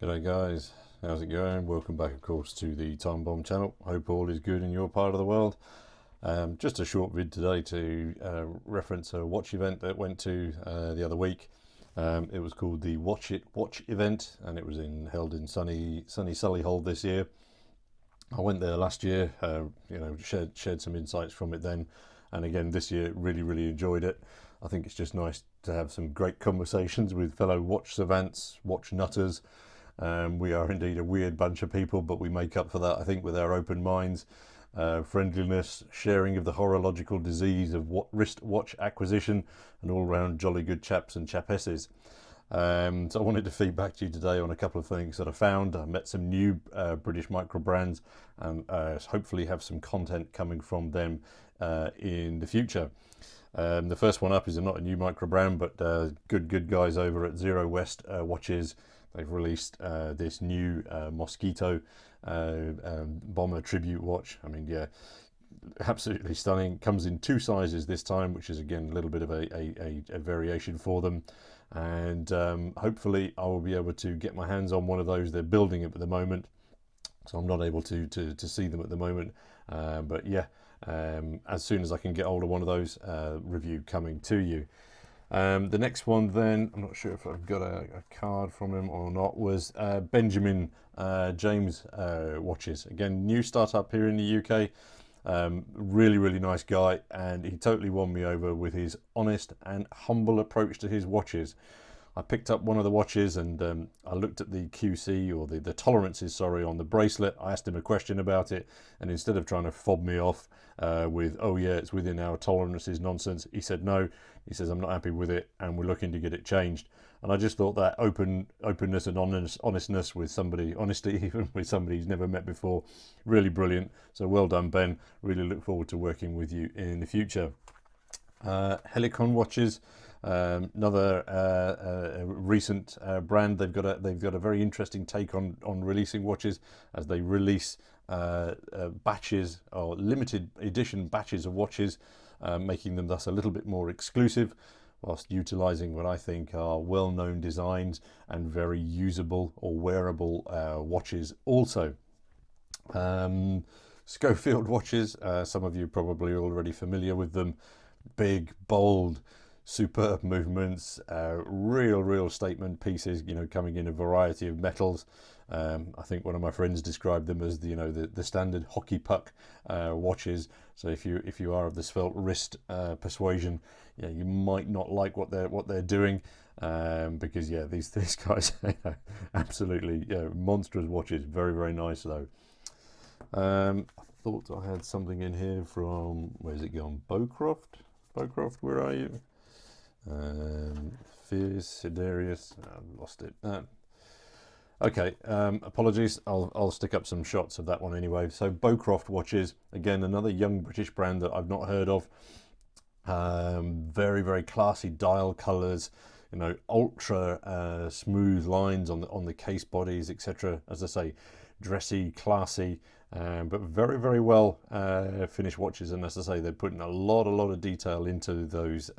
G'day guys, how's it going? Welcome back of course to the Time Bomb channel. Hope all is good in your part of the world. Just a short vid today to reference a watch event that went to the other week. It was called the Watchit Watch Event and it was held in sunny Solihull this year. I went there last year, shared some insights from it then, and again this year really enjoyed it. I think it's just nice to have some great conversations with fellow watch savants, watch nutters. We are indeed a weird bunch of people, but we make up for that, I think, with our open minds, friendliness, sharing of the horological disease of wristwatch acquisition, and all round jolly good chaps and chapesses. So I wanted to feedback to you today on a couple of things that I found. I met some new British micro brands and hopefully have some content coming from them in the future. The first one up is not a new micro brand, but good guys over at Zero West Watches. They've released this new Mosquito bomber tribute watch. I mean, yeah, absolutely stunning. Comes in two sizes this time, which is again a little bit of a variation for them. And hopefully I will be able to get my hands on one of those. They're building it at the moment, so I'm not able to see them at the moment. But yeah, as soon as I can get hold of one of those, review coming to you. The next one then, I'm not sure if I've got a card from him or not, was Benjamin James Watches. Again, new startup here in the UK. Really nice guy, and he totally won me over with his honest and humble approach to his watches. I picked up one of the watches and I looked at the QC, or the tolerances, sorry, on the bracelet. I asked him a question about it, and instead of trying to fob me off with, oh yeah, it's within our tolerances nonsense, he said no. He says, I'm not happy with it and we're looking to get it changed. And I just thought that openness and honestness with somebody, honesty even with somebody he's never met before, really brilliant. So well done, Ben. Really look forward to working with you in the future. Helicon Watches, another recent brand. They've got a very interesting take on releasing watches, as they release batches or limited edition batches of watches, making them thus a little bit more exclusive, whilst utilizing what I think are well-known designs and very usable or wearable watches also. Schofield watches, some of you probably already familiar with them. Big, bold, superb movements, real statement pieces, coming in a variety of metals. I think one of my friends described them as the standard hockey puck watches. So if you are of the svelte wrist persuasion, yeah, you might not like what they're doing, because yeah, these guys absolutely monstrous watches. Very nice though. I thought I had something in here from, where's it gone? Bowcroft, where are you? Fierce, Siderius, I've lost it. Okay, apologies, I'll stick up some shots of that one anyway. So Bowcroft watches, again, another young British brand that I've not heard of. Very classy dial colours, ultra smooth lines on the case bodies, etc. As I say, dressy, classy, but very well finished watches. And as I say, they're putting a lot of detail into those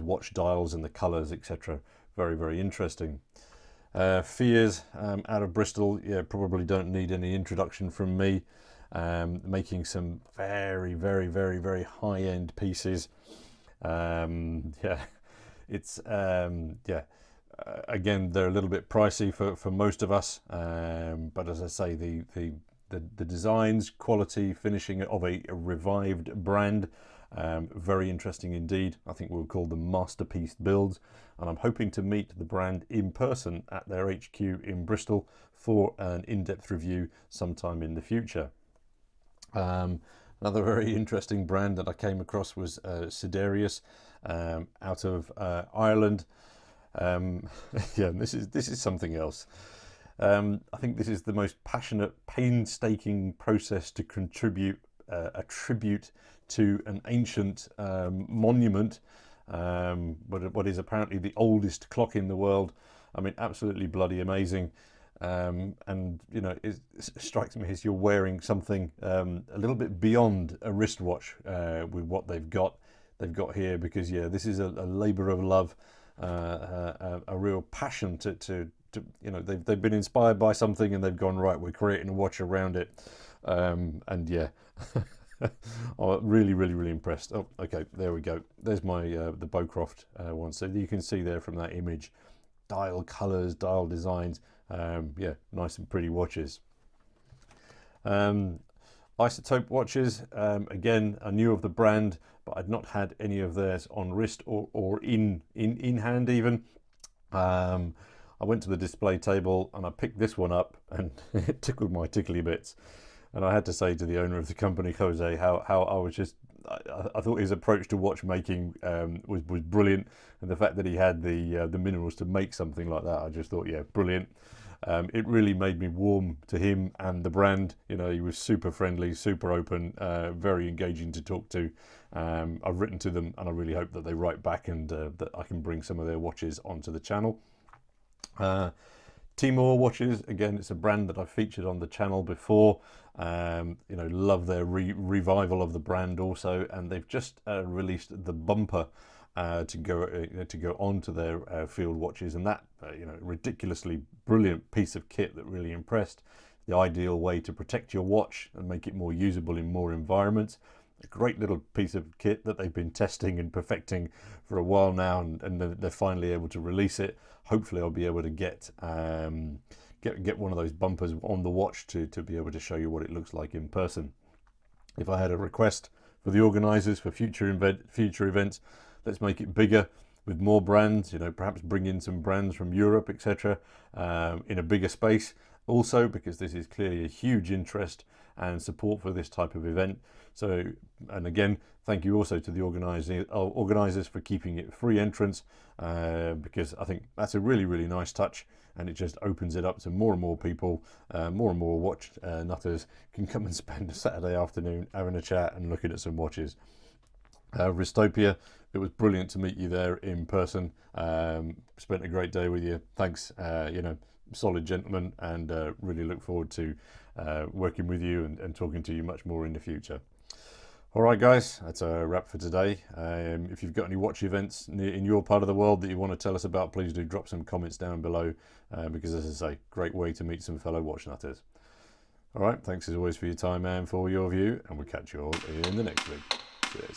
watch dials and the colours, etc. Very interesting. Fears out of Bristol, yeah, probably don't need any introduction from me. Making some very high-end pieces. Yeah, it's again, they're a little bit pricey for most of us, but as I say, the designs, quality, finishing of a revived brand, very interesting indeed. I think we'll call them masterpiece builds, and I'm hoping to meet the brand in person at their HQ in Bristol for an in-depth review sometime in the future. Another very interesting brand that I came across was Siderius, out of Ireland. Yeah, this is something else. I think this is the most passionate, painstaking process to contribute a tribute to an ancient monument, but what is apparently the oldest clock in the world. I mean, absolutely bloody amazing. And it strikes me as you're wearing something a little bit beyond a wristwatch with what they've got here, because yeah, this is a labour of love, a real passion to you know, they've been inspired by something and they've gone, right, we're creating a watch around it. And yeah, I'm really impressed. Oh, okay, there we go. There's my the Bowcroft one. So you can see there from that image, dial colors, dial designs. Yeah, nice and pretty watches. Isotope watches, again, I knew of the brand, but I'd not had any of theirs on wrist or in hand even. I went to the display table and I picked this one up, and it tickled my tickly bits. And I had to say to the owner of the company, Jose, how I was just, I thought his approach to watchmaking was brilliant, and the fact that he had the minerals to make something like that, I just thought, yeah, brilliant. It really made me warm to him and the brand. You know, he was super friendly, super open, very engaging to talk to. I've written to them, and I really hope that they write back and that I can bring some of their watches onto the channel. Timor watches, again, it's a brand that I've featured on the channel before. You know, love their revival of the brand also, and they've just released the bumper to go onto their field watches, and that you know, ridiculously brilliant piece of kit that really impressed. The ideal way to protect your watch and make it more usable in more environments. A great little piece of kit that they've been testing and perfecting for a while now, and they're finally able to release it. Hopefully I'll be able to get one of those bumpers on the watch to be able to show you what it looks like in person. If I had a request for the organisers for future events, let's make it bigger with more brands, you know, perhaps bring in some brands from Europe, etc., in a bigger space also, because this is clearly a huge interest and support for this type of event. So, and again, thank you also to the organisers for keeping it free entrance, because I think that's a really nice touch, and it just opens it up to more and more people, more and more watch nutters can come and spend a Saturday afternoon having a chat and looking at some watches. Ristopia, it was brilliant to meet you there in person. Spent a great day with you. Thanks, you know, solid gentleman, and really look forward to working with you and talking to you much more in the future. All right, guys, that's a wrap for today. If you've got any watch events in your part of the world that you want to tell us about, please do drop some comments down below, because as I say, great way to meet some fellow watch nutters. All right, thanks as always for your time and for your view, and we'll catch you all in the next week. Cheers.